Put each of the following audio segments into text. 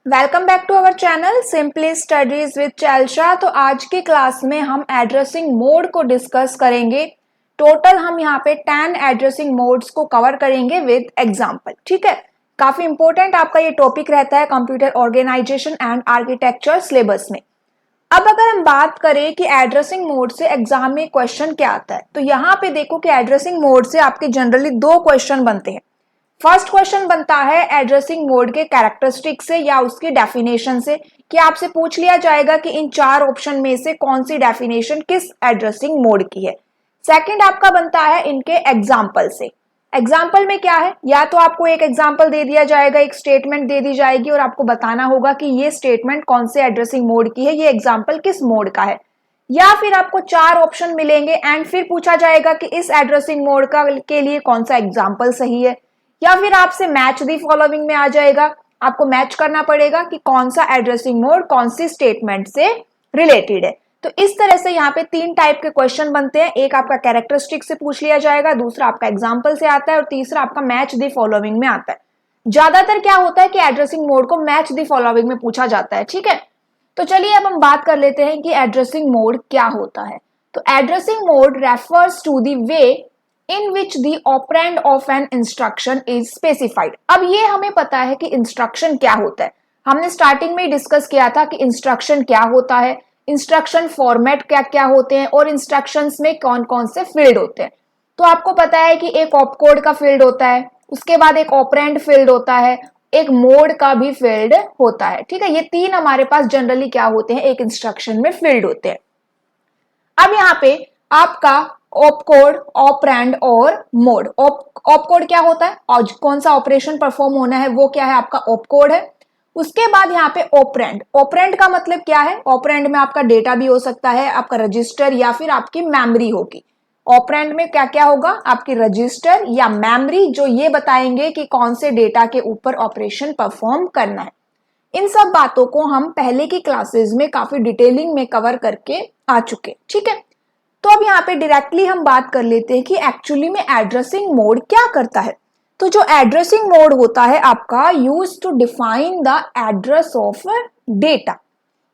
Welcome back to our channel simply studies with चैल्शा। तो आज की क्लास में हम एड्रेसिंग मोड को डिस्कस करेंगे। टोटल हम यहाँ पे 10 एड्रेसिंग मोड्स को कवर करेंगे विद एग्जांपल। ठीक है, काफी इंपॉर्टेंट आपका ये टॉपिक रहता है computer organisation and architecture syllabus में। अब अगर हम बात करें कि एड्रेसिंग मोड से एग्जाम में क्वेश्चन क्या आता है, तो यहाँ पे देखो कि एड्रेसिंग मोड से आपके जनरली दो क्वेश्चन बनते हैं। फर्स्ट क्वेश्चन बनता है एड्रेसिंग मोड के कैरेक्टरिस्टिक से या उसकी डेफिनेशन से, कि आपसे पूछ लिया जाएगा कि इन चार ऑप्शन में से कौन सी डेफिनेशन किस एड्रेसिंग मोड की है। सेकंड आपका बनता है इनके एग्जाम्पल से। एग्जाम्पल में क्या है, या तो आपको एक एग्जाम्पल दे दिया जाएगा, एक स्टेटमेंट दे दी जाएगी और आपको बताना होगा कि ये स्टेटमेंट कौन से एड्रेसिंग मोड की है, ये एग्जाम्पल किस मोड का है। या फिर आपको चार ऑप्शन मिलेंगे एंड फिर पूछा जाएगा कि इस एड्रेसिंग मोड का के लिए कौन सा एग्जाम्पल सही है। या फिर आपसे मैच दी फॉलोइंग में आ जाएगा, आपको मैच करना पड़ेगा कि कौन सा एड्रेसिंग मोड कौन सी स्टेटमेंट से रिलेटेड है। तो इस तरह से यहाँ पे तीन टाइप के क्वेश्चन बनते हैं। एक आपका कैरेक्टरिस्टिक से पूछ लिया जाएगा, दूसरा आपका एग्जाम्पल से आता है और तीसरा आपका मैच दी फॉलोइंग में आता है। ज्यादातर क्या होता है कि एड्रेसिंग मोड को मैच दी फॉलोइंग में पूछा जाता है। ठीक है, तो चलिए अब हम बात कर लेते हैं कि एड्रेसिंग मोड क्या होता है। तो addressing mode refers to the way in which the operand of an instruction is specified। अब ये हमें पता है कि इंस्ट्रक्शन क्या होता है। हमने स्टार्टिंग में ही डिस्कस किया था कि इंस्ट्रक्शन क्या होता है, इंस्ट्रक्शन फॉर्मेट क्या क्या होते हैं और इंस्ट्रक्शंस में कौन कौन से फील्ड होते हैं। तो आपको पता है कि एक ऑपकोड का फील्ड होता है, उसके बाद एक ऑपरेंड फील्ड होता है, एक मोड का भी फील्ड होता है। ठीक है, ये तीन हमारे पास जनरली क्या होते हैं, एक इंस्ट्रक्शन में फील्ड होते हैं। अब यहाँ पे आपका ऑपकोड, ऑपरेंड और मोड। ऑपकोड क्या होता है और कौन सा ऑपरेशन परफॉर्म होना है वो क्या है, आपका ऑपकोड है। उसके बाद यहाँ पे ऑपरेंड। ऑपरेंड का मतलब क्या है, ऑपरेंड में आपका डेटा भी हो सकता है, आपका रजिस्टर या फिर आपकी मेमोरी होगी। ऑपरेंड में क्या क्या होगा, आपकी रजिस्टर या मेमोरी, जो ये बताएंगे कि कौन से डेटा के ऊपर ऑपरेशन परफॉर्म करना है। इन सब बातों को हम पहले की क्लासेस में काफी डिटेलिंग में कवर करके आ चुके। ठीक है, तो अब यहाँ पे डायरेक्टली हम बात कर लेते हैं कि एक्चुअली में एड्रेसिंग मोड क्या करता है। तो जो एड्रेसिंग मोड होता है आपका use to define the address of data,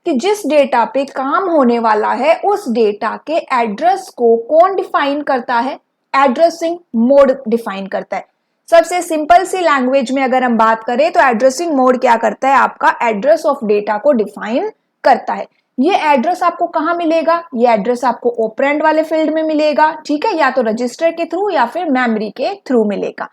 कि जिस डेटा पे काम होने वाला है उस डेटा के एड्रेस को कौन डिफाइन करता है, एड्रेसिंग मोड डिफाइन करता है। सबसे सिंपल सी लैंग्वेज में अगर हम बात करें तो एड्रेसिंग मोड क्या करता है, आपका एड्रेस ऑफ डेटा को डिफाइन करता है। ये एड्रेस आपको कहाँ मिलेगा, ये एड्रेस आपको ऑपरेंड वाले फील्ड में मिलेगा। ठीक है, या तो रजिस्टर के थ्रू या फिर मेमोरी के थ्रू मिलेगा।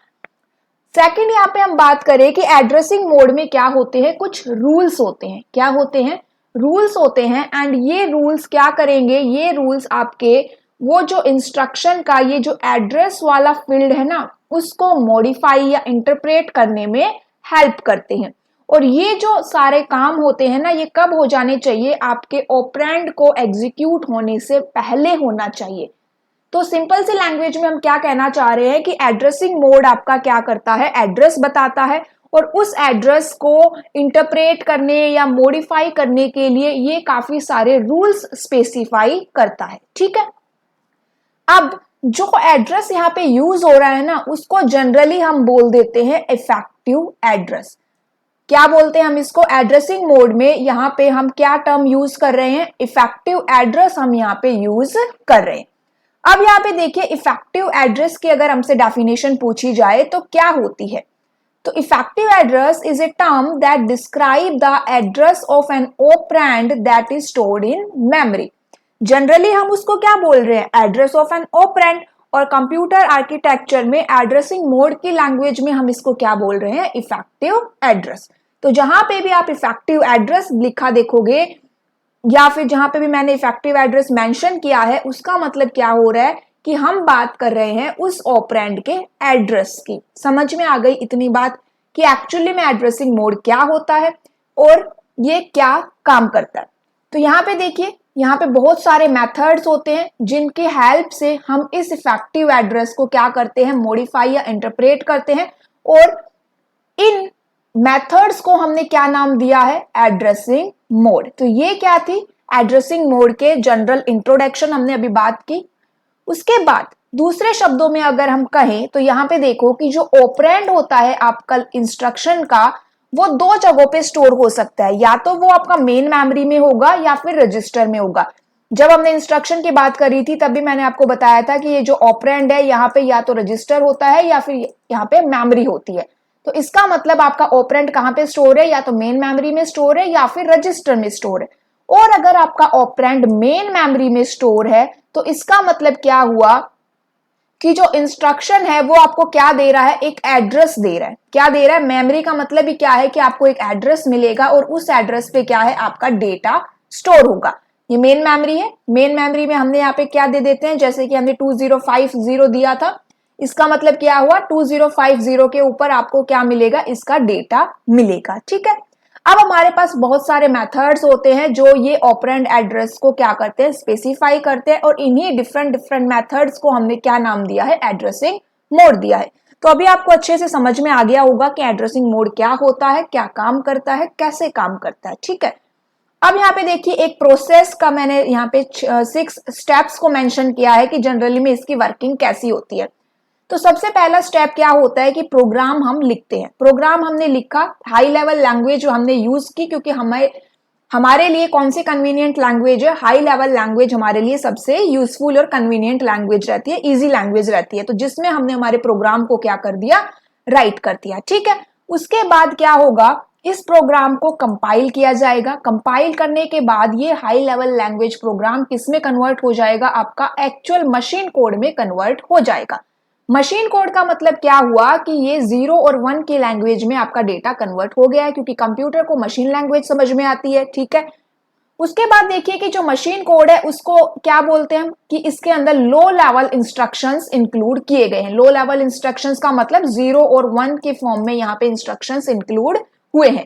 सेकंड यहाँ पे हम बात करें कि एड्रेसिंग मोड में क्या होते हैं, कुछ रूल्स होते हैं। क्या होते हैं, रूल्स होते हैं। एंड ये रूल्स क्या करेंगे, ये रूल्स आपके वो जो इंस्ट्रक्शन का ये जो एड्रेस वाला फील्ड है ना, उसको मॉडिफाई या इंटरप्रेट करने में हेल्प करते हैं। और ये जो सारे काम होते हैं ना, ये कब हो जाने चाहिए, आपके ऑपरेंड को एग्जीक्यूट होने से पहले होना चाहिए। तो सिंपल सी लैंग्वेज में हम क्या कहना चाह रहे हैं कि एड्रेसिंग मोड आपका क्या करता है, एड्रेस बताता है और उस एड्रेस को इंटरप्रेट करने या मॉडिफाई करने के लिए ये काफी सारे रूल्स स्पेसिफाई करता है। ठीक है, अब जो एड्रेस यहाँ पे यूज हो रहा है ना, उसको जनरली हम बोल देते हैं इफेक्टिव एड्रेस। क्या बोलते हैं हम इसको, एड्रेसिंग मोड में यहाँ पे हम क्या टर्म यूज कर रहे हैं, इफेक्टिव एड्रेस हम यहाँ पे यूज कर रहे हैं। अब यहाँ पे देखिए इफेक्टिव एड्रेस की अगर हमसे डेफिनेशन पूछी जाए तो क्या होती है। तो effective address is a term that describe the address of an operand that is stored in memory. Generally हम उसको क्या बोल रहे हैं, एड्रेस ऑफ एन ऑपरेंड। और कंप्यूटर आर्किटेक्चर में एड्रेसिंग मोड की लैंग्वेज में हम इसको क्या बोल रहे हैं, इफेक्टिव एड्रेस। तो जहां पे भी आप इफेक्टिव एड्रेस लिखा देखोगे या फिर जहां पे भी मैंने इफेक्टिव एड्रेस मेंशन किया है, उसका मतलब क्या हो रहा है कि हम बात कर रहे हैं उस ऑपरेंड के एड्रेस की। समझ में आ गई इतनी बात कि एक्चुअली में एड्रेसिंग मोड क्या होता है और ये क्या काम करता है। तो यहाँ पे देखिए, यहाँ पे बहुत सारे मेथड्स होते हैं जिनकी हेल्प से हम इस इफेक्टिव एड्रेस को क्या करते हैं, मॉडिफाई या इंटरप्रेट करते हैं। और इन मेथड्स को हमने क्या नाम दिया है, एड्रेसिंग मोड। तो ये क्या थी, एड्रेसिंग मोड के जनरल इंट्रोडक्शन हमने अभी बात की। उसके बाद दूसरे शब्दों में अगर हम कहें तो यहाँ पे देखो कि जो ऑपरेंड होता है आपका इंस्ट्रक्शन का, वो दो जगहों पे स्टोर हो सकता है, या तो वो आपका मेन मेमोरी में होगा या फिर रजिस्टर में होगा। जब हमने इंस्ट्रक्शन की बात करी थी तब भी मैंने आपको बताया था कि ये जो ऑपरेंड है यहाँ पे या तो रजिस्टर होता है या फिर यहाँ पे मेमोरी होती है। तो इसका मतलब आपका ऑपरेंड कहाँ पे स्टोर है, या तो मेन मेमोरी में स्टोर है या फिर रजिस्टर में स्टोर है। और अगर आपका ऑपरेंड मेन मेमोरी में स्टोर है तो इसका मतलब क्या हुआ कि जो इंस्ट्रक्शन है वो आपको क्या दे रहा है, एक एड्रेस दे रहा है। क्या दे रहा है, मेमोरी का मतलब ही क्या है कि आपको एक एड्रेस मिलेगा और उस एड्रेस पे क्या है, आपका डेटा स्टोर होगा। ये मेन मेमोरी है। मेन मेमोरी में हमने यहाँ पे क्या दे देते हैं, जैसे कि हमने 2050 दिया था, इसका मतलब क्या हुआ 2050 के ऊपर आपको क्या मिलेगा, इसका डेटा मिलेगा। ठीक है, अब हमारे पास बहुत सारे मेथड्स होते हैं जो ये ऑपरेंड एड्रेस को क्या करते हैं, स्पेसिफाई करते हैं, और इन्हीं डिफरेंट डिफरेंट मेथड्स को हमने क्या नाम दिया है, एड्रेसिंग मोड दिया है। तो अभी आपको अच्छे से समझ में आ गया होगा कि एड्रेसिंग मोड क्या होता है, क्या काम करता है, कैसे काम करता है। ठीक है, अब यहाँ पे देखिए एक प्रोसेस का मैंने यहाँ पे 6 स्टेप्स को मेंशन किया है कि जनरली में इसकी वर्किंग कैसी होती है। तो सबसे पहला स्टेप क्या होता है कि प्रोग्राम हम लिखते हैं। प्रोग्राम हमने लिखा, हाई लेवल लैंग्वेज जो हमने यूज की, क्योंकि हमारे लिए कौन सी कन्वीनियंट लैंग्वेज है, हाई लेवल लैंग्वेज हमारे लिए सबसे यूजफुल और कन्वीनियंट लैंग्वेज रहती है, इजी लैंग्वेज रहती है। तो जिसमें हमने हमारे प्रोग्राम को क्या कर दिया, राइट कर दिया। ठीक है, उसके बाद क्या होगा, इस प्रोग्राम को कंपाइल किया जाएगा। कंपाइल करने के बाद ये हाई लेवल लैंग्वेज प्रोग्राम किसमें कन्वर्ट हो जाएगा, आपका एक्चुअल मशीन कोड में कन्वर्ट हो जाएगा। मशीन कोड का मतलब क्या हुआ कि ये 0 और 1 की लैंग्वेज में आपका डेटा कन्वर्ट हो गया है, क्योंकि कंप्यूटर को मशीन लैंग्वेज समझ में आती है। ठीक है, उसके बाद देखिए कि जो मशीन कोड है उसको क्या बोलते हैं कि इसके अंदर लो लेवल इंस्ट्रक्शंस इंक्लूड किए गए हैं। लो लेवल इंस्ट्रक्शंस का मतलब 0 और 1 के फॉर्म में यहाँ पे इंस्ट्रक्शंस इंक्लूड हुए हैं।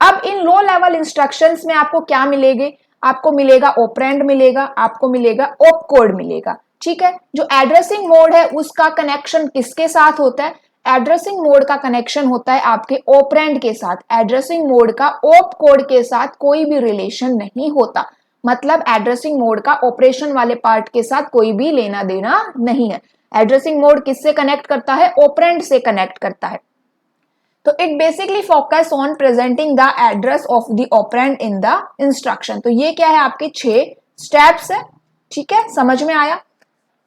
अब इन लो लेवल इंस्ट्रक्शंस में आपको क्या मिलेंगे, आपको मिलेगा ऑपरेंड मिलेगा, आपको मिलेगा ऑप कोड मिलेगा। ठीक है, जो एड्रेसिंग मोड है उसका कनेक्शन किसके साथ होता है, एड्रेसिंग मोड का कनेक्शन होता है आपके ऑपरेंड के साथ। एड्रेसिंग मोड का ऑप कोड के साथ कोई भी रिलेशन नहीं होता, मतलब एड्रेसिंग मोड का ऑपरेशन वाले पार्ट के साथ कोई भी लेना देना नहीं है। एड्रेसिंग मोड किससे कनेक्ट करता है, ऑपरेंड से कनेक्ट करता है। तो it basically focus on presenting the address of the operand in the instruction. तो ये क्या है, आपके 6 स्टेप्स है। ठीक है, समझ में आया।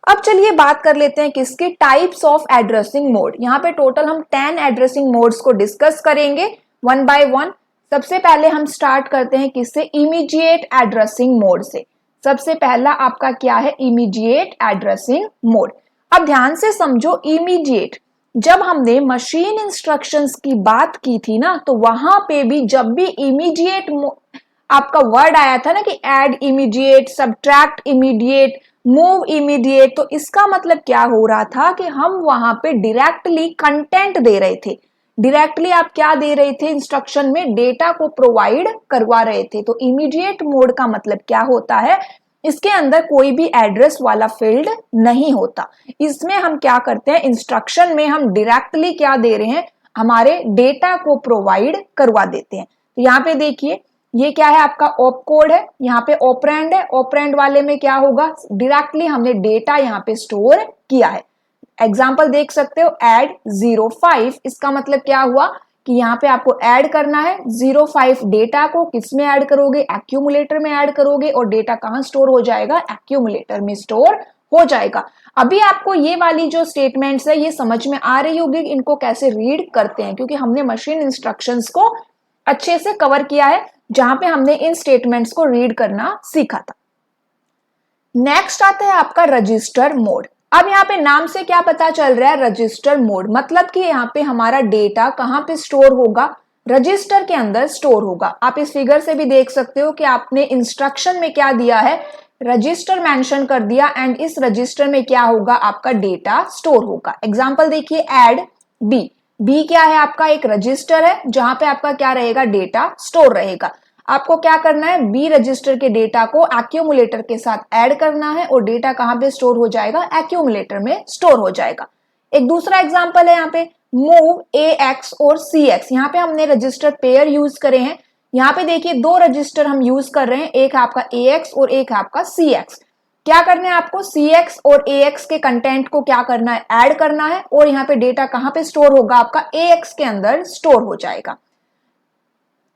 अब चलिए बात कर लेते हैं किसकी, टाइप्स ऑफ एड्रेसिंग मोड। यहाँ पे टोटल हम 10 एड्रेसिंग मोड्स को डिस्कस करेंगे वन बाय वन। सबसे पहले हम स्टार्ट करते हैं किससे, इमीडिएट एड्रेसिंग मोड से। सबसे पहला आपका क्या है, इमीडिएट एड्रेसिंग मोड। अब ध्यान से समझो, इमीडिएट, जब हमने मशीन इंस्ट्रक्शंस की बात की थी ना, तो वहां पे भी जब भी इमीडिएट आपका वर्ड आया था ना कि add immediate, subtract immediate, move immediate, तो इसका मतलब क्या हो रहा था कि हम वहां पे डायरेक्टली कंटेंट दे रहे थे। डायरेक्टली आप क्या दे रहे थे, इंस्ट्रक्शन में डेटा को प्रोवाइड करवा रहे थे। तो इमीडिएट मोड का मतलब क्या होता है, इसके अंदर कोई भी एड्रेस वाला फील्ड नहीं होता। इसमें हम क्या करते हैं, इंस्ट्रक्शन में हम डायरेक्टली क्या दे रहे हैं, हमारे डेटा को प्रोवाइड करवा देते हैं। तो यहाँ पे देखिए ये क्या है, आपका ऑप कोड है, यहाँ पे ऑपरेंड है। ऑपरेंड वाले में क्या होगा, डायरेक्टली हमने डेटा यहाँ पे स्टोर किया है। एग्जाम्पल देख सकते हो, ऐड 05, इसका मतलब क्या हुआ कि यहाँ पे आपको ऐड करना है 05 डेटा को। किस में ऐड करोगे, एक्यूमुलेटर में ऐड करोगे, और डेटा कहाँ स्टोर हो जाएगा, एक्यूमुलेटर में स्टोर हो जाएगा। अभी आपको ये वाली जो स्टेटमेंट्स है ये समझ में आ रही होगी इनको कैसे रीड करते हैं, क्योंकि हमने मशीन इंस्ट्रक्शंस को अच्छे से कवर किया है जहां पे हमने इन स्टेटमेंट्स को रीड करना सीखा था। नेक्स्ट आता है आपका रजिस्टर मोड। अब यहाँ पे नाम से क्या पता चल रहा है, रजिस्टर मोड, मतलब कि यहाँ पे हमारा डेटा कहाँ पे स्टोर होगा, रजिस्टर के अंदर स्टोर होगा। आप इस फिगर से भी देख सकते हो कि आपने इंस्ट्रक्शन में क्या दिया है, रजिस्टर मेंशन कर दिया, एंड इस रजिस्टर में क्या होगा, आपका डेटा स्टोर होगा। एग्जाम्पल देखिए, ऐड बी। बी क्या है, आपका एक रजिस्टर है जहां पे आपका क्या रहेगा, डेटा स्टोर रहेगा। आपको क्या करना है, बी रजिस्टर के डेटा को एक्यूमुलेटर के साथ ऐड करना है, और डेटा कहां पे स्टोर हो जाएगा, एक्यूमुलेटर में स्टोर हो जाएगा। एक दूसरा एग्जांपल है यहाँ पे, मूव ए एक्स और सी एक्स। यहाँ पे हमने रजिस्टर पेयर यूज करे हैं। यहाँ पे देखिए 2 रजिस्टर हम यूज कर रहे हैं, एक है आपका ए एक्स और एक है आपका सी एक्स। क्या करना है आपको, सी एक्स और ए एक्स के कंटेंट को क्या करना है, ऐड करना है, और यहाँ पे डेटा कहां पे स्टोर होगा, आपका ए एक्स के अंदर स्टोर हो जाएगा।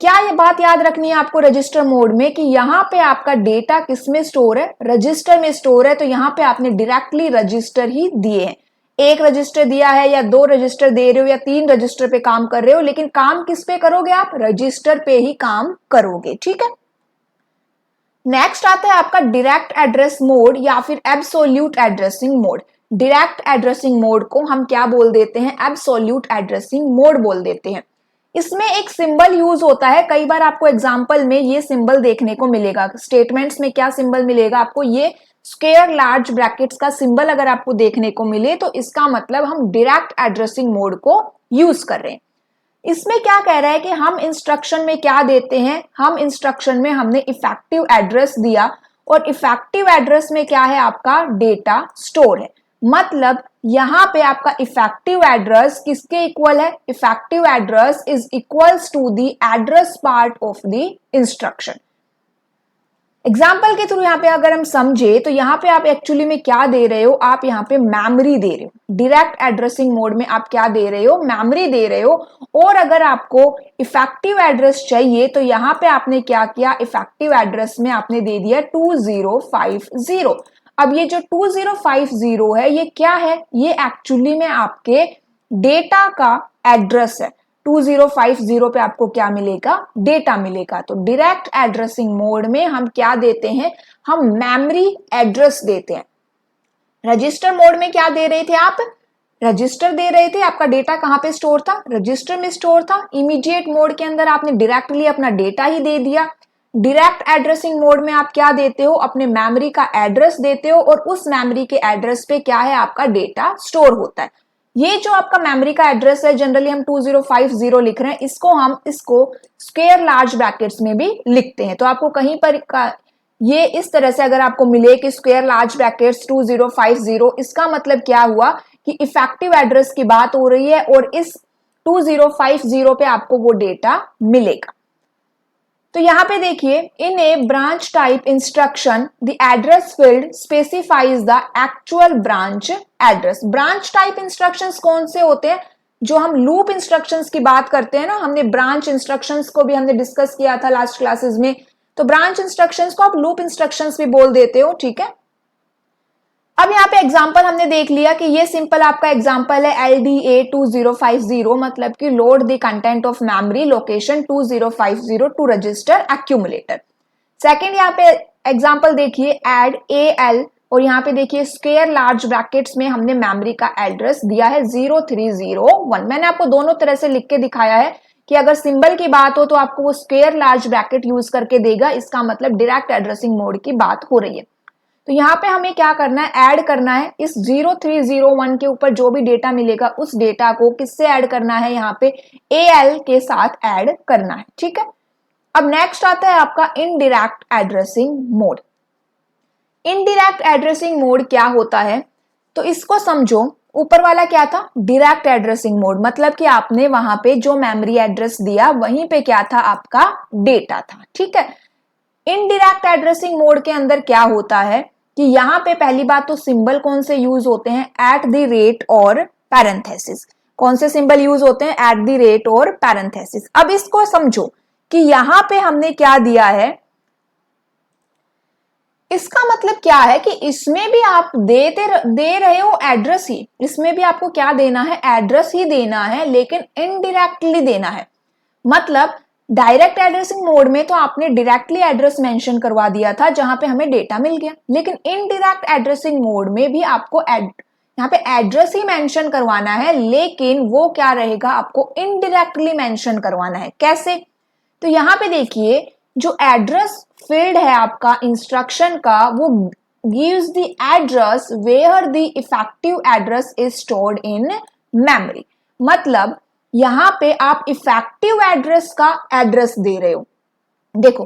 क्या ये बात याद रखनी है आपको रजिस्टर मोड में कि यहाँ पे आपका डेटा किस में स्टोर है, रजिस्टर में स्टोर है। तो यहाँ पे आपने डायरेक्टली रजिस्टर ही दिए हैं, एक रजिस्टर दिया है या दो रजिस्टर दे रहे हो या तीन रजिस्टर पे काम कर रहे हो, लेकिन काम किस पे करोगे आप, रजिस्टर पे ही काम करोगे। ठीक है, नेक्स्ट आता है आपका डायरेक्ट एड्रेस मोड या फिर absolute addressing mode. Direct addressing mode को हम क्या बोल देते हैं, एब्सोल्यूट एड्रेसिंग मोड बोल देते हैं। इसमें एक सिंबल यूज होता है, कई बार आपको एग्जांपल में ये सिंबल देखने को मिलेगा। स्टेटमेंट्स में क्या सिंबल मिलेगा आपको, ये स्क्वायर लार्ज ब्रैकेट्स का सिंबल अगर आपको देखने को मिले तो इसका मतलब हम डायरेक्ट एड्रेसिंग मोड को यूज कर रहे हैं। इसमें क्या कह रहा है कि हम इंस्ट्रक्शन में क्या देते हैं, हम इंस्ट्रक्शन में हमने इफेक्टिव एड्रेस दिया और इफेक्टिव एड्रेस में क्या है, आपका डेटा स्टोर है। मतलब यहां पे आपका इफेक्टिव एड्रेस किसके इक्वल है, effective address is equals to the address part of the instruction. Example के थ्रू यहाँ पे अगर हम समझे तो यहाँ पे आप एक्चुअली में क्या दे रहे हो, आप यहाँ पे मेमोरी दे रहे हो। डायरेक्ट एड्रेसिंग मोड में आप क्या दे रहे हो, मेमोरी दे रहे हो। और अगर आपको इफेक्टिव एड्रेस चाहिए तो यहाँ पे आपने क्या किया, इफेक्टिव एड्रेस में आपने दे दिया 2050। अब ये जो 2050 है ये क्या है, ये एक्चुअली में आपके डेटा का एड्रेस है। 2050 पे आपको क्या मिलेगा, डेटा मिलेगा। तो डायरेक्ट एड्रेसिंग मोड में हम क्या देते हैं, हम मेमोरी एड्रेस देते हैं। रजिस्टर मोड में क्या दे रहे थे आप, रजिस्टर दे रहे थे, आपका डेटा कहां पे स्टोर था, रजिस्टर में स्टोर था। इमीडिएट मोड के अंदर आपने डायरेक्टली अपना डेटा ही दे दिया। डायरेक्ट एड्रेसिंग मोड में आप क्या देते हो, अपने मेमोरी का एड्रेस देते हो और उस मेमोरी के एड्रेस पे क्या है, आपका डेटा स्टोर होता है। ये जो आपका मेमोरी का एड्रेस है, जनरली हम 2050 लिख रहे हैं, इसको स्क्वायर लार्ज ब्रैकेट्स में भी लिखते हैं। तो आपको कहीं पर ये इस तरह से अगर आपको मिले कि स्क्वायर लार्ज ब्रैकेट्स 2050, इसका मतलब क्या हुआ कि इफेक्टिव एड्रेस की बात हो रही है और इस 2050 पे आपको वो डेटा मिलेगा। तो यहां पे देखिए, in a branch type instruction the address field specifies the actual branch address. Branch type instructions कौन से होते हैं, जो हम लूप इंस्ट्रक्शंस की बात करते हैं ना, हमने ब्रांच इंस्ट्रक्शंस को भी हमने डिस्कस किया था लास्ट क्लासेस में। तो ब्रांच इंस्ट्रक्शंस को आप लूप इंस्ट्रक्शंस भी बोल देते हो। ठीक है, अब यहाँ पे एग्जांपल हमने देख लिया कि ये सिंपल आपका एग्जांपल है LDA 2050, मतलब कि load the content of memory location 2050 to register accumulator. Second यहाँ पे एग्जांपल देखिए ऐड AL, और यहाँ पे देखिए स्क्वायर लार्ज ब्रैकेट्स में हमने मेमोरी का एड्रेस दिया है 0301। मैंने आपको दोनों तरह से लिख के दिखाया है कि अगर सिंबल की बात हो तो आपको वो स्क्वायर लार्ज ब्रैकेट यूज करके देगा, इसका मतलब डायरेक्ट एड्रेसिंग मोड की बात हो रही है। तो यहाँ पे हमें क्या करना है, ऐड करना है इस 0301 के ऊपर जो भी डेटा मिलेगा उस डेटा को किससे ऐड करना है, यहाँ पे AL के साथ ऐड करना है। ठीक है, अब नेक्स्ट आता है आपका indirect addressing mode. Indirect addressing mode क्या होता है, तो इसको समझो। ऊपर वाला क्या था, डायरेक्ट एड्रेसिंग मोड, मतलब कि आपने वहां पे जो मेमोरी एड्रेस दिया वहीं पे क्या था, आपका डेटा था। ठीक है, इनडायरेक्ट एड्रेसिंग मोड के अंदर क्या होता है कि यहाँ पे पहली बात तो सिंबल कौन से यूज होते हैं, एट द रेट और पैरेंथेसिस। कौन से सिंबल यूज होते हैं, एट द रेट और पैरेंथेसिस। अब इसको समझो कि यहाँ पे हमने क्या दिया है, इसका मतलब क्या है कि इसमें भी आप दे रहे हो एड्रेस ही, इसमें भी आपको क्या देना है, एड्रेस ही देना है, लेकिन इनडायरेक्टली देना है। मतलब डायरेक्ट एड्रेसिंग मोड में तो आपने डायरेक्टली एड्रेस मेंशन करवा दिया था जहां पे हमें डेटा मिल गया, लेकिन इनडायरेक्ट एड्रेसिंग मोड में भी आपको यहाँ पे एड्रेस ही मेंशन करवाना है, लेकिन वो क्या रहेगा, आपको इनडायरेक्टली मेंशन करवाना है। कैसे, तो यहाँ पे देखिए जो एड्रेस फील्ड है आपका इंस्ट्रक्शन का, वो gives the address where the effective address is stored in memory. मतलब यहां पे आप इफेक्टिव एड्रेस का एड्रेस दे रहे हो। देखो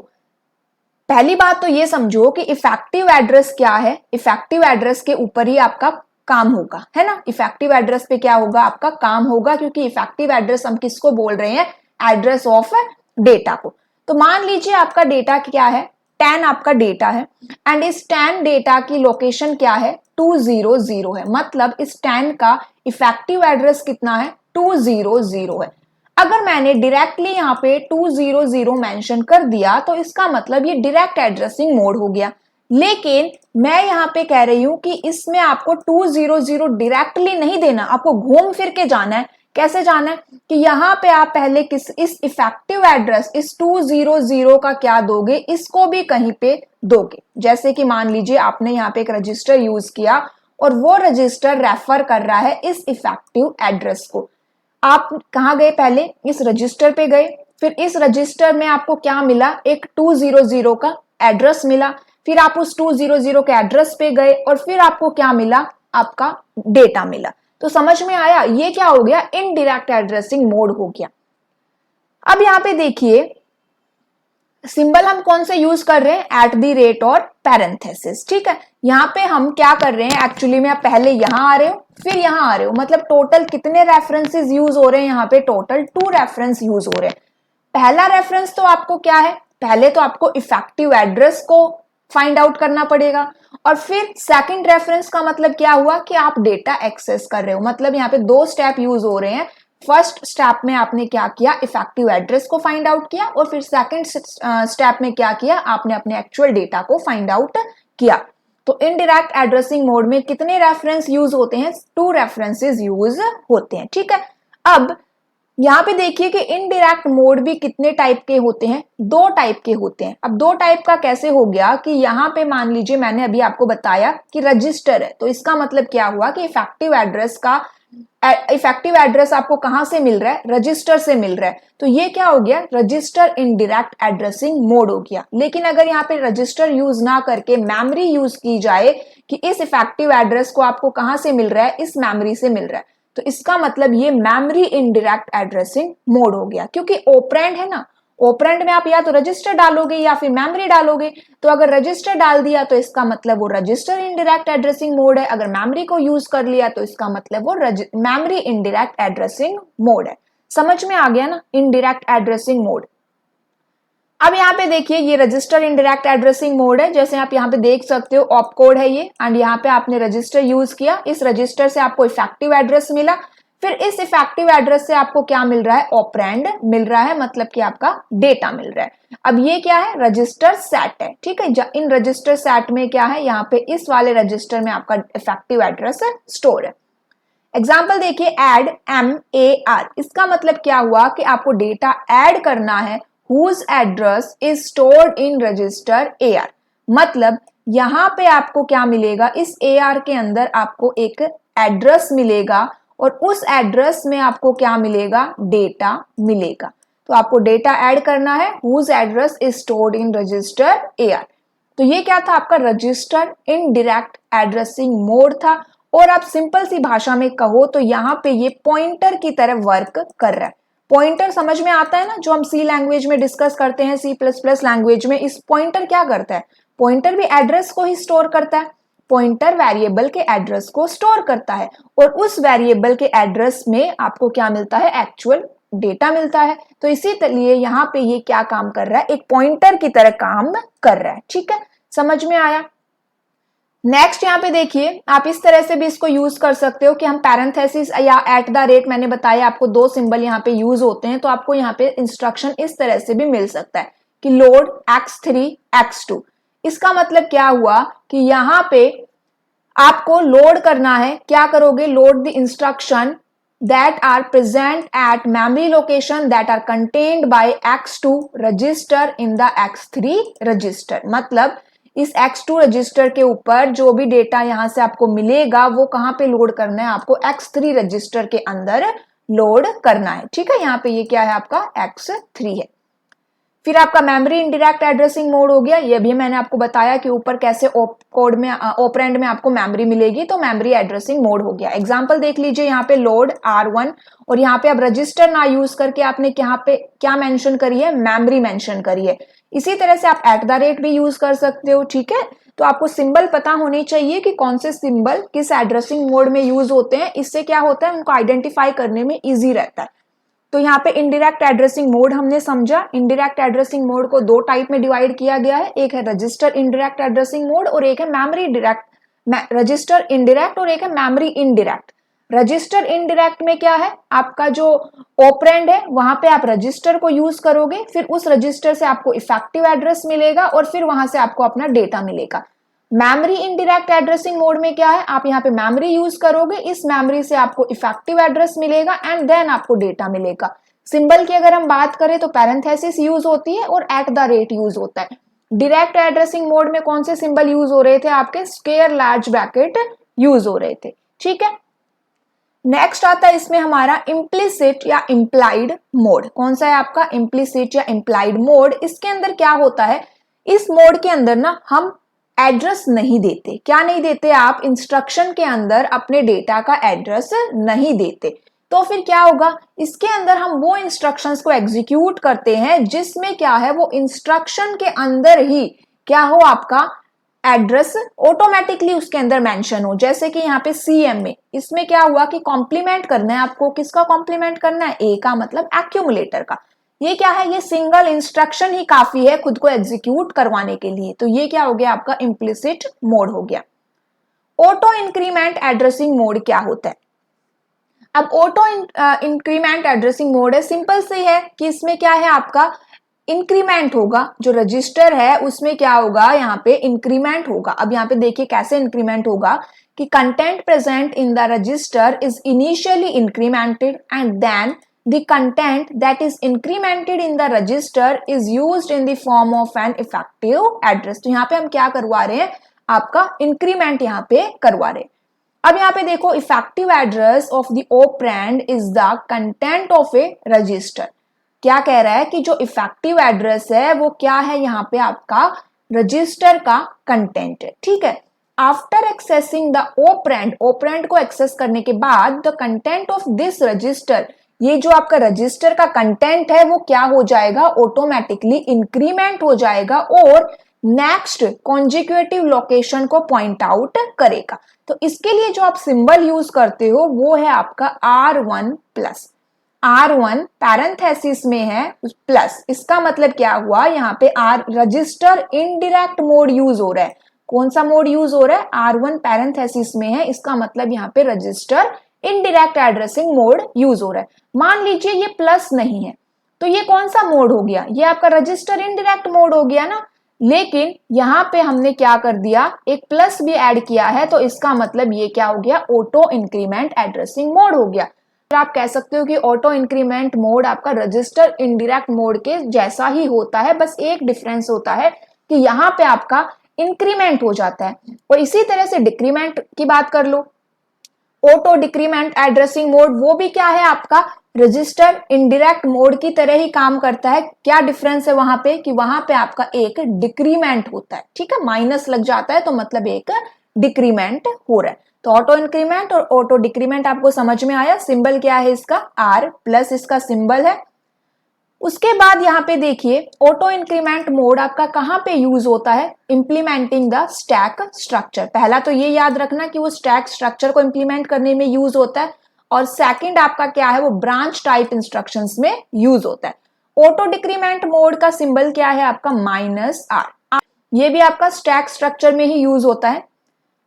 पहली बात तो ये समझो कि इफेक्टिव एड्रेस क्या है, इफेक्टिव एड्रेस के ऊपर ही आपका काम होगा, है ना। इफेक्टिव एड्रेस पे क्या होगा, आपका काम होगा, क्योंकि इफेक्टिव एड्रेस हम किसको बोल रहे हैं, एड्रेस ऑफ डेटा को। तो मान लीजिए आपका डेटा क्या है, 10 आपका डेटा है, एंड इस 10 डेटा की लोकेशन क्या है, 200 है। मतलब इस 10 का इफेक्टिव एड्रेस कितना है, 200 है। अगर मैंने डायरेक्टली यहाँ पे 200 मेंशन कर दिया तो इसका मतलब ये डायरेक्ट एड्रेसिंग मोड हो गया। लेकिन मैं यहाँ पे कह रही हूं कि इसमें आपको 200 डायरेक्टली नहीं देना, आपको घूम फिर के जाना है। कैसे जाना है कि यहाँ पे आप पहले इस इफेक्टिव एड्रेस इस 200 का क्या दोगे, इसको भी कहीं पे दोगे। जैसे कि मान लीजिए आपने यहाँ पे एक रजिस्टर यूज किया और वो रजिस्टर रेफर कर रहा है इस इफेक्टिव एड्रेस को। आप कहाँ गए, पहले इस रजिस्टर पे गए, फिर इस रजिस्टर में आपको क्या मिला, एक 200 का एड्रेस मिला, फिर आप उस 200 के एड्रेस पे गए और फिर आपको क्या मिला, आपका डेटा मिला। तो समझ में आया, ये क्या हो गया, इनडायरेक्ट एड्रेसिंग मोड हो गया। अब यहाँ पे देखिए सिंबल हम कौन से यूज कर रहे हैं, @ और पैरेंथेसिस। ठीक है, यहाँ पे हम क्या कर रहे हैं, एक्चुअली में आप पहले यहाँ आ रहे हो फिर यहाँ आ रहे हो, मतलब टोटल कितने रेफरेंसेस यूज हो रहे हैं, यहाँ पे टोटल 2 रेफरेंस यूज हो रहे हैं। पहला रेफरेंस तो आपको क्या है, पहले तो आपको इफेक्टिव एड्रेस को फाइंड आउट करना पड़ेगा, और फिर सेकंड रेफरेंस का मतलब क्या हुआ कि आप डेटा एक्सेस कर रहे हो। मतलब यहाँ पे 2 स्टेप यूज हो रहे हैं। फर्स्ट स्टेप में आपने क्या किया, इफेक्टिव एड्रेस को फाइंड आउट किया, और फिर सेकंड स्टेप में क्या किया, आपने अपने एक्चुअल डेटा को फाइंड आउट किया। तो इनडायरेक्ट एड्रेसिंग मोड में कितने रेफरेंस यूज होते हैं, 2 रेफरेंसेस यूज होते हैं। ठीक है, अब यहाँ पे देखिए कि इनडायरेक्ट मोड भी कितने टाइप के होते हैं, 2 टाइप के होते हैं। अब 2 टाइप का कैसे हो गया कि यहाँ पे मान लीजिए मैंने अभी आपको बताया कि रजिस्टर है, तो इसका मतलब क्या हुआ कि इफेक्टिव एड्रेस आपको कहां से मिल रहा है, रजिस्टर से मिल रहा है। तो ये क्या हो गया, रजिस्टर इनडायरेक्ट एड्रेसिंग मोड हो गया। लेकिन अगर यहाँ पे रजिस्टर यूज ना करके मेमोरी यूज की जाए कि इस इफेक्टिव एड्रेस को आपको कहां से मिल रहा है, इस मेमोरी से मिल रहा है, तो इसका मतलब ये मेमोरी इनडायरेक्ट एड्रेसिंग मोड हो गया। क्योंकि ऑपरेंड है ना, ऑपरेंड में आप या तो रजिस्टर डालोगे या फिर मेमोरी डालोगे। तो अगर रजिस्टर डाल दिया तो इसका मतलब वो रजिस्टर इनडायरेक्ट एड्रेसिंग मोड है, अगर मेमोरी को यूज कर लिया तो इसका मतलब वो मेमोरी इनडायरेक्ट एड्रेसिंग मोड है। समझ में आ गया ना, इनडायरेक्ट एड्रेसिंग मोड। अब यहाँ पे देखिए ये रजिस्टर इनडायरेक्ट एड्रेसिंग मोड है, जैसे आप यहाँ पे देख सकते हो ऑप कोड है ये, एंड यहाँ पे आपने रजिस्टर यूज किया, इस रजिस्टर से आपको इफेक्टिव एड्रेस मिला, फिर इस इफेक्टिव एड्रेस से आपको क्या मिल रहा है, ऑपरेंड मिल रहा है, मतलब कि आपका डेटा मिल रहा है। अब ये क्या है, रजिस्टर सेट है। ठीक है, इन रजिस्टर सेट में क्या है, यहाँ पे इस वाले रजिस्टर में आपका इफेक्टिव एड्रेस स्टोर है। एग्जाम्पल देखिए, एड MAR, इसका मतलब क्या हुआ कि आपको डेटा ऐड करना है whose address is stored in register AR। मतलब यहां पे आपको क्या मिलेगा, इस AR के अंदर आपको एक एड्रेस मिलेगा और उस एड्रेस में आपको क्या मिलेगा, डेटा मिलेगा। तो आपको डेटा ऐड करना है whose address is stored in register AR। तो ये क्या था, आपका रजिस्टर इनडायरेक्ट एड्रेसिंग मोड था। और आप सिंपल सी भाषा में कहो तो यहाँ पे ये पॉइंटर की तरह वर्क कर रहा है। पॉइंटर समझ में आता है ना, जो हम सी लैंग्वेज में डिस्कस करते हैं, C++ लैंग्वेज में, इस पॉइंटर क्या करता है, पॉइंटर भी एड्रेस को ही स्टोर करता है। पॉइंटर वेरिएबल के एड्रेस को स्टोर करता है और उस वेरिएबल के एड्रेस में आपको क्या मिलता है, एक्चुअल डेटा मिलता है। तो इसीलिए यहाँ पे ये क्या काम कर रहा है, एक पॉइंटर की तरह काम कर रहा है। ठीक है, समझ में आया। नेक्स्ट यहाँ पे देखिए, आप इस तरह से भी इसको यूज कर सकते हो कि हम पैरेंथेसिस या @ मैंने बताया आपको 2 सिंबल यहाँ पे यूज होते हैं, तो आपको यहाँ पे इंस्ट्रक्शन इस तरह से भी मिल सकता है कि लोड x3 x2। इसका मतलब क्या हुआ कि यहाँ पे आपको लोड करना है, क्या करोगे, load the instruction that are present at memory location that are contained by x2 register in the x3 register। मतलब इस x2 रजिस्टर के ऊपर जो भी डेटा यहां से आपको मिलेगा वो कहां पे लोड करना है, आपको x3 रजिस्टर के अंदर लोड करना है। ठीक है, यहाँ पे ये क्या है, आपका x3 है। फिर आपका मेमोरी इनडायरेक्ट एड्रेसिंग मोड हो गया। ये भी मैंने आपको बताया कि ऊपर कैसे कोड में ऑपरेंड में आपको मेमोरी मिलेगी, तो मेमोरी एड्रेसिंग मोड हो गया। एग्जांपल देख लीजिए, यहाँ पे लोड R1 और यहाँ पे अब रजिस्टर ना यूज करके आपने यहाँ पे क्या मेंशन करी है, मेमोरी मेंशन करी है। इसी तरह से आप @ भी यूज कर सकते हो। ठीक है, तो आपको सिंबल पता होने चाहिए कि कौन से सिंबल किस एड्रेसिंग मोड में यूज होते हैं। इससे क्या होता है, उनको आइडेंटिफाई करने में ईजी रहता है। तो यहाँ पे इनडायरेक्ट एड्रेसिंग मोड हमने समझा। इनडायरेक्ट एड्रेसिंग मोड को 2 टाइप में डिवाइड किया गया है, एक है रजिस्टर इनडायरेक्ट एड्रेसिंग मोड और एक है मेमोरी डायरेक्ट, रजिस्टर इनडायरेक्ट और एक है मेमोरी इनडायरेक्ट। रजिस्टर इनडायरेक्ट में क्या है, आपका जो ऑपरेंड है वहां पे आप रजिस्टर को यूज करोगे, फिर उस रजिस्टर से आपको इफेक्टिव एड्रेस मिलेगा और फिर वहां से आपको अपना डेटा मिलेगा। मेमोरी इनडायरेक्ट एड्रेसिंग मोड में क्या है, आप यहाँ पे मेमोरी यूज करोगे, इस मेमोरी से आपको इफेक्टिव एड्रेस मिलेगा एंड देन आपको डेटा मिलेगा। सिंबल की अगर हम बात करें तो पैरेंथेसिस यूज होती है और @ यूज होता है। डायरेक्ट एड्रेसिंग मोड में कौन से सिंबल यूज हो रहे थे, आपके स्क्वायर लार्ज ब्रैकेट यूज हो रहे थे। ठीक है, नेक्स्ट आता है इसमें हमारा इम्प्लिसिट या इम्प्लाइड मोड। कौन सा है आपका इम्प्लिसिट या इम्प्लाइड मोड। इसके अंदर क्या होता है, इस मोड के अंदर ना हम एड्रेस नहीं देते। क्या नहीं देते, आप इंस्ट्रक्शन के अंदर अपने डेटा का एड्रेस नहीं देते। तो फिर क्या होगा, इसके अंदर हम वो इंस्ट्रक्शंस को एग्जीक्यूट करते हैं जिसमें क्या है, वो इंस्ट्रक्शन के अंदर ही क्या हो, आपका एड्रेस ऑटोमेटिकली उसके अंदर मेंशन हो। जैसे कि यहाँ पे CM में, इसमें क्या हुआ कि कॉम्प्लीमेंट करना है आपको, किसका कॉम्प्लीमेंट करना है, A का, मतलब एक्यूमुलेटर का। ये क्या है, ये सिंगल इंस्ट्रक्शन ही काफी है खुद को एग्जीक्यूट करवाने के लिए। तो ये क्या हो गया, आपका इम्प्लिसिट मोड हो गया। ऑटो इंक्रीमेंट एड्रेसिंग मोड क्या होता है। अब ऑटो इंक्रीमेंट एड्रेसिंग मोड है, सिंपल से है कि इसमें क्या है, आपका इंक्रीमेंट होगा, जो रजिस्टर है उसमें क्या होगा, यहाँ पे इंक्रीमेंट होगा। अब यहाँ पे देखिए कैसे इंक्रीमेंट होगा कि content present in the register is initially incremented and then the content that is incremented in the register is used in the form of an effective address। तो यहाँ पे हम क्या करवा रहे हैं, आपका इंक्रीमेंट यहाँ पे करवा रहे हैं। अब यहाँ पे देखो, effective address of the operand is the content of A register. क्या कह रहा है कि जो इफेक्टिव एड्रेस है वो क्या है, यहाँ पे आपका रजिस्टर का कंटेंट है। ठीक है, after accessing the operand, operand को एक्सेस करने के बाद the content of this register, ये जो आपका रजिस्टर का कंटेंट है वो क्या हो जाएगा, ऑटोमेटिकली इंक्रीमेंट हो जाएगा और नेक्स्ट कॉन्जिक्यूटिव लोकेशन को पॉइंट आउट करेगा। तो इसके लिए जो आप सिंबल यूज करते हो वो है आपका R1 प्लस। R1 पैरेंथेसिस में है प्लस, इसका मतलब क्या हुआ, यहाँ पे रजिस्टर इनडायरेक्ट मोड यूज हो रहा है। कौन सा मोड यूज हो रहा है, R1 पैरेंथेसिस में है, इसका मतलब यहाँ पे register indirect addressing mode use हो रहा है। मान लीजिए ये प्लस नहीं है, तो ये कौन सा मोड हो गया, ये आपका रजिस्टर इनडायरेक्ट मोड हो गया ना। लेकिन यहाँ पे हमने क्या कर दिया, एक प्लस भी ऐड किया है, तो इसका मतलब ये क्या हो गया, ऑटो इंक्रीमेंट एड्रेसिंग मोड हो गया। तो आप कह सकते हो कि ऑटो इंक्रीमेंट मोड आपका रजिस्टर इनडायरेक्ट मोड के जैसा ही होता है, बस एक डिफरेंस होता है कि यहाँ पे आपका इंक्रीमेंट हो जाता है। और इसी तरह से डिक्रीमेंट की बात कर लो, ऑटो डिक्रीमेंट एड्रेसिंग मोड, वो भी क्या है, आपका रजिस्टर इनडायरेक्ट मोड की तरह ही काम करता है। क्या डिफरेंस है वहां पे, कि वहां पे आपका एक डिक्रीमेंट होता है। ठीक है, माइनस लग जाता है तो मतलब एक डिक्रीमेंट हो रहा है। तो ऑटो इंक्रीमेंट और ऑटो डिक्रीमेंट आपको समझ में आया। सिंबल क्या है इसका, R प्लस इसका सिंबल है। उसके बाद यहाँ पे देखिए, ऑटो इंक्रीमेंट मोड आपका कहाँ पे यूज होता है, इंप्लीमेंटिंग द स्टैक स्ट्रक्चर। पहला तो ये याद रखना कि वो स्टैक स्ट्रक्चर को इंप्लीमेंट करने में यूज होता है, और सेकंड आपका क्या है, वो ब्रांच टाइप इंस्ट्रक्शंस में यूज होता है। ऑटो डिक्रीमेंट मोड का सिंबल क्या है आपका, -R। ये भी आपका स्टैक स्ट्रक्चर में ही यूज होता है।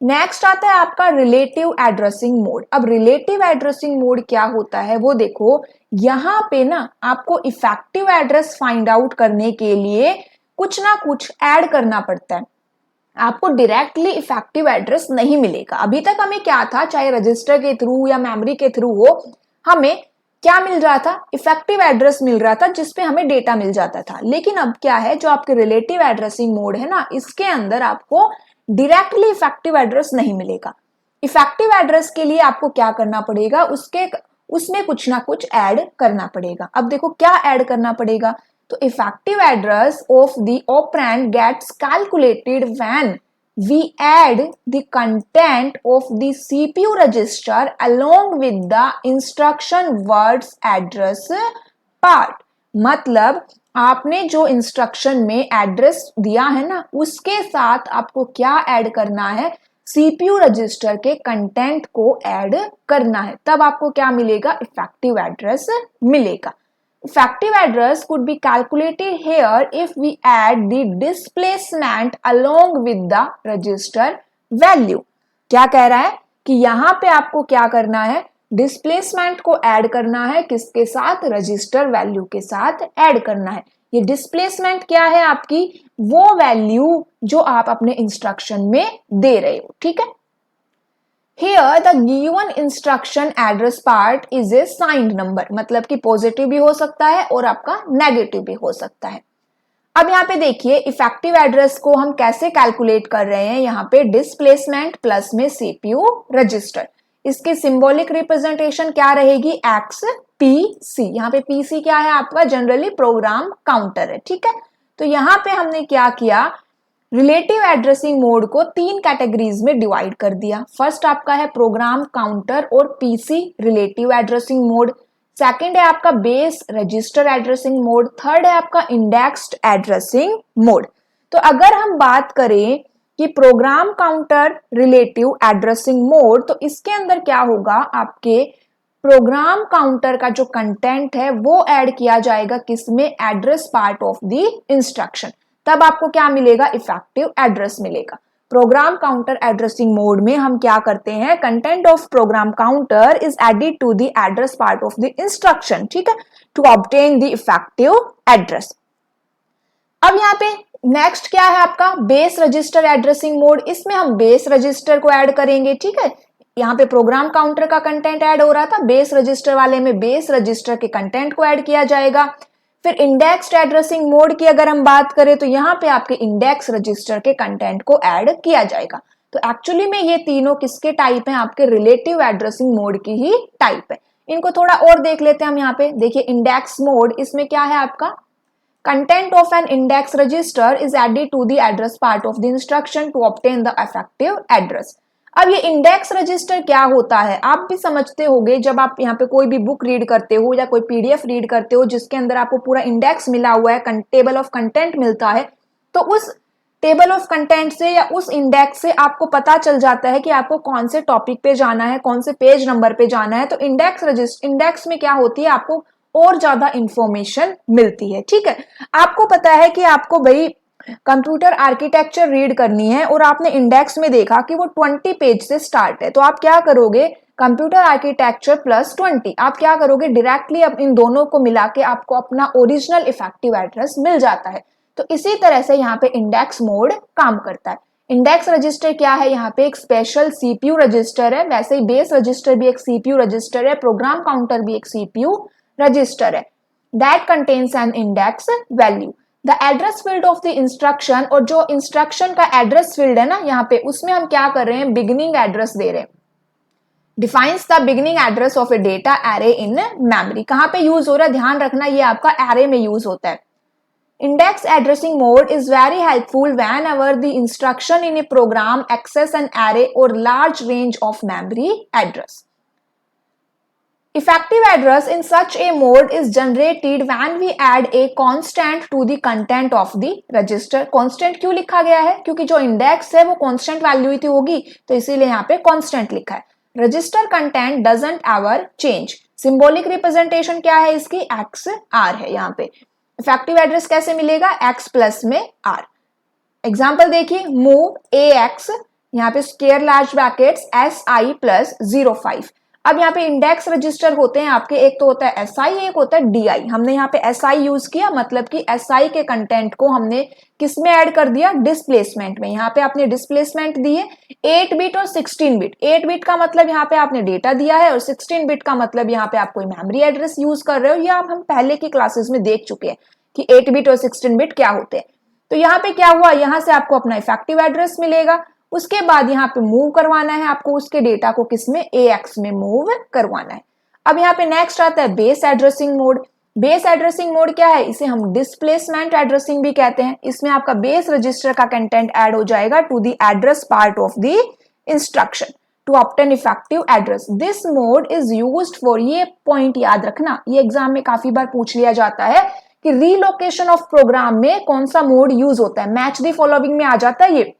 नेक्स्ट आता है आपका रिलेटिव एड्रेसिंग मोड। अब रिलेटिव एड्रेसिंग मोड क्या होता है वो देखो, यहाँ पे ना आपको इफेक्टिव एड्रेस फाइंड आउट करने के लिए कुछ ना कुछ ऐड करना पड़ता है। आपको डायरेक्टली इफेक्टिव एड्रेस नहीं मिलेगा। अभी तक हमें क्या था, चाहे रजिस्टर के थ्रू या मेमोरी के थ्रू हो, हमें क्या मिल रहा था, इफेक्टिव एड्रेस मिल रहा था जिसपे हमें डेटा मिल जाता था। लेकिन अब क्या है, जो आपके रिलेटिव एड्रेसिंग मोड है ना, इसके अंदर आपको डायरेक्टली इफेक्टिव एड्रेस नहीं मिलेगा। इफेक्टिव एड्रेस के लिए आपको क्या करना पड़ेगा, उसमें कुछ ना कुछ ऐड करना पड़ेगा। अब देखो क्या ऐड करना पड़ेगा, तो effective address of the operand gets calculated when we add the content of the CPU register along with the instruction words address part. मतलब आपने जो इंस्ट्रक्शन में एड्रेस दिया है ना, उसके साथ आपको क्या ऐड करना है, CPU रजिस्टर के कंटेंट को ऐड करना है, तब आपको क्या मिलेगा, इफेक्टिव एड्रेस मिलेगा। Effective address could be calculated here if we add the displacement along with the register value. क्या कह रहा है कि यहाँ पे आपको क्या करना है, डिस्प्लेसमेंट को ऐड करना है, किसके साथ, रजिस्टर वैल्यू के साथ ऐड करना है। ये डिस्प्लेसमेंट क्या है, आपकी वो वैल्यू जो आप अपने इंस्ट्रक्शन में दे रहे हो, ठीक है। Here the given instruction address part is a signed number, मतलब कि पॉजिटिव भी हो सकता है और आपका नेगेटिव भी हो सकता है। अब यहाँ पे देखिए इफेक्टिव एड्रेस को हम कैसे कैलकुलेट कर रहे हैं, यहाँ पे डिस्प्लेसमेंट प्लस में सीपीयू रजिस्टर, इसकी सिंबॉलिक रिप्रेजेंटेशन क्या रहेगी, एक्स पी सी। यहाँ पे पीसी क्या है आपका, जनरली प्रोग्राम काउंटर है, ठीक है। तो यहाँ पे हमने क्या किया, रिलेटिव एड्रेसिंग मोड को 3 कैटेगरीज में डिवाइड कर दिया। फर्स्ट आपका है प्रोग्राम काउंटर और PC relative addressing mode, second है आपका base register addressing mode, third है आपका इंडेक्स्ड एड्रेसिंग मोड। तो अगर हम बात करें कि program counter relative addressing mode, तो इसके अंदर क्या होगा, आपके प्रोग्राम काउंटर का जो कंटेंट है वो ऐड किया जाएगा किसमें, address part of the instruction. तब आपको क्या मिलेगा, इफेक्टिव एड्रेस मिलेगा। प्रोग्राम काउंटर एड्रेसिंग मोड में हम क्या करते हैं, content of program counter is added to the address part of the instruction, ठीक है, to obtain the effective address. अब यहाँ पे नेक्स्ट क्या है आपका, बेस रजिस्टर एड्रेसिंग मोड। इसमें हम बेस रजिस्टर को ऐड करेंगे, ठीक है। यहाँ पे प्रोग्राम काउंटर का कंटेंट ऐड हो रहा था, बेस रजिस्टर वाले में बेस रजिस्टर के कंटेंट को ऐड किया जाएगा। फिर इंडेक्स्ड एड्रेसिंग मोड की अगर हम बात करें तो यहाँ पे आपके इंडेक्स रजिस्टर के कंटेंट को ऐड किया जाएगा। तो एक्चुअली में ये तीनों किसके टाइप हैं, आपके रिलेटिव एड्रेसिंग मोड की ही टाइप है। इनको थोड़ा और देख लेते हैं हम। यहाँ पे देखिए इंडेक्स मोड, इसमें क्या है आपका, content of an index register is added to the address part of the instruction to obtain the effective address. अब ये इंडेक्स रजिस्टर क्या होता है, आप भी समझते होंगे, जब आप यहाँ पे कोई भी बुक रीड करते हो या कोई पीडीएफ रीड करते हो जिसके अंदर आपको पूरा इंडेक्स मिला हुआ है, टेबल ऑफ कंटेंट मिलता है, तो उस टेबल ऑफ कंटेंट से या उस इंडेक्स से आपको पता चल जाता है कि आपको कौन से टॉपिक पे जाना है, कौन से पेज नंबर पे जाना है। तो इंडेक्स में क्या होती है, आपको और ज्यादा इंफॉर्मेशन मिलती है, ठीक है। आपको पता है कि आपको भाई कंप्यूटर आर्किटेक्चर रीड करनी है और आपने इंडेक्स में देखा कि वो 20 पेज से स्टार्ट है, तो आप क्या करोगे, कंप्यूटर आर्किटेक्चर प्लस 20, आप क्या करोगे, डायरेक्टली अब इन दोनों को मिला के आपको अपना ओरिजिनल इफेक्टिव एड्रेस मिल जाता है। तो इसी तरह से यहाँ पे इंडेक्स मोड काम करता है। इंडेक्स रजिस्टर क्या है, यहाँ पे एक स्पेशल सीपीयू रजिस्टर है, वैसे ही बेस रजिस्टर भी एक सीपीयू रजिस्टर है, प्रोग्राम काउंटर भी एक सीपीयू रजिस्टर है, that contains an index value. The address field of the instruction, और जो इंस्ट्रक्शन का एड्रेस फील्ड है ना यहाँ पे, उसमें हम क्या कर रहे हैं, बिगिनिंग एड्रेस दे रहे हैं। Defines the beginning address of A data array in memory. कहां पे यूज हो रहा है, ध्यान रखना, ये आपका एरे में यूज होता है। Index addressing mode is very helpful whenever the instruction in a program access an array or large range of memory address. Effective address in such a mode is generated when we add a constant to the content of the register. Constant क्यों लिखा गया है, क्योंकि जो index है वो constant value ही होगी, तो इसीलिए यहाँ पे constant लिखा है। Register content doesn't ever change. Symbolic representation क्या है इसकी, एक्स आर है। यहाँ पे इफेक्टिव एड्रेस कैसे मिलेगा, एक्स प्लस में आर। एग्जाम्पल देखिए, मूव ए एक्स, यहाँ पे square large brackets S I plus 05। अब यहाँ पे इंडेक्स रजिस्टर होते हैं आपके, एक तो होता है एस आई, एक होता है डी आई। हमने यहाँ पे एस आई यूज किया, मतलब कि एस आई के कंटेंट को हमने किस में ऐड कर दिया, डिस्प्लेसमेंट में। यहाँ पे आपने डिस्प्लेसमेंट दिए 8 बिट और 16 बिट। 8 बिट का मतलब यहाँ पे आपने डेटा दिया है, और 16 बिट का मतलब यहाँ पे आप कोई मेमोरी एड्रेस यूज कर रहे हो। या हम पहले की क्लासेस में देख चुके हैं कि 8 बिट और 16 बिट क्या होते हैं। तो यहाँ पे क्या हुआ, यहाँ से आपको अपना इफेक्टिव एड्रेस मिलेगा। उसके बाद यहाँ पे मूव करवाना है आपको उसके डेटा को, किसमें, AX में मूव करवाना है। अब यहाँ पे नेक्स्ट आता है base addressing mode. Base addressing mode क्या है, इसे हम डिस्प्लेसमेंट एड्रेसिंग भी कहते हैं। इसमें आपका बेस रजिस्टर का कंटेंट ऐड हो जाएगा to the address part of the instruction to obtain effective address. This mode is used for, ये पॉइंट याद रखना, ये एग्जाम में काफी बार पूछ लिया जाता है कि रीलोकेशन ऑफ प्रोग्राम में कौन सा मोड यूज होता है। मैच द फॉलोइंग में आ जाता है ये,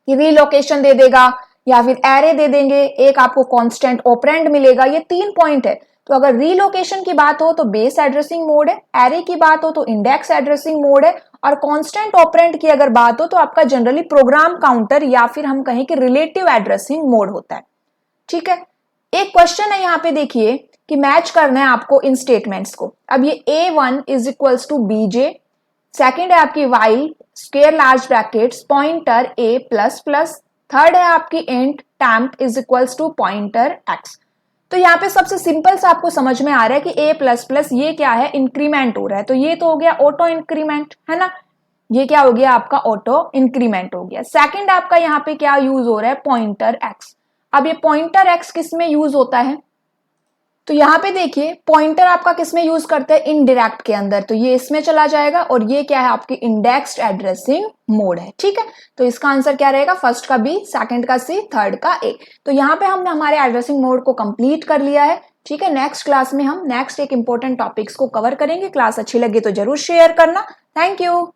कि रीलोकेशन दे देगा या फिर एरे दे देंगे, एक आपको कांस्टेंट ऑपरेंड मिलेगा। ये 3 पॉइंट है। तो अगर रीलोकेशन की बात हो तो बेस एड्रेसिंग मोड है, एरे की बात हो तो इंडेक्स एड्रेसिंग मोड है, और कांस्टेंट ऑपरेंड की अगर बात हो तो आपका जनरली प्रोग्राम काउंटर या फिर हम कहें कि रिलेटिव एड्रेसिंग मोड होता है। ठीक है, एक क्वेश्चन है यहाँ पे देखिए कि मैच करना है आपको इन स्टेटमेंट्स को। अब ये A1 is equals to BJ, second है आपकी while square large brackets pointer A plus plus, third है आपकी int temp is equals to pointer x। तो यहाँ पे सबसे सिंपल सा आपको समझ में आ रहा है कि A प्लस प्लस ये क्या है, इंक्रीमेंट हो रहा है, तो ये तो हो गया ऑटो इंक्रीमेंट, है ना। ये क्या हो गया आपका ऑटो इंक्रीमेंट हो गया। सेकंड आपका यहाँ पे क्या यूज हो रहा है, पॉइंटर x। अब ये पॉइंटर x किस में यूज होता है, तो यहाँ पे देखिए पॉइंटर आपका किस में यूज करते हैं, इनडायरेक्ट के अंदर, तो ये इसमें चला जाएगा और ये क्या है आपकी इंडेक्स्ड एड्रेसिंग मोड है, ठीक है। तो इसका आंसर क्या रहेगा, फर्स्ट का B, सेकंड का C, थर्ड का A। तो यहाँ पे हमने हमारे एड्रेसिंग मोड को कंप्लीट कर लिया है, ठीक है। नेक्स्ट क्लास में हम नेक्स्ट एक इंपॉर्टेंट टॉपिक्स को कवर करेंगे। क्लास अच्छी लगी तो जरूर शेयर करना। Thank you.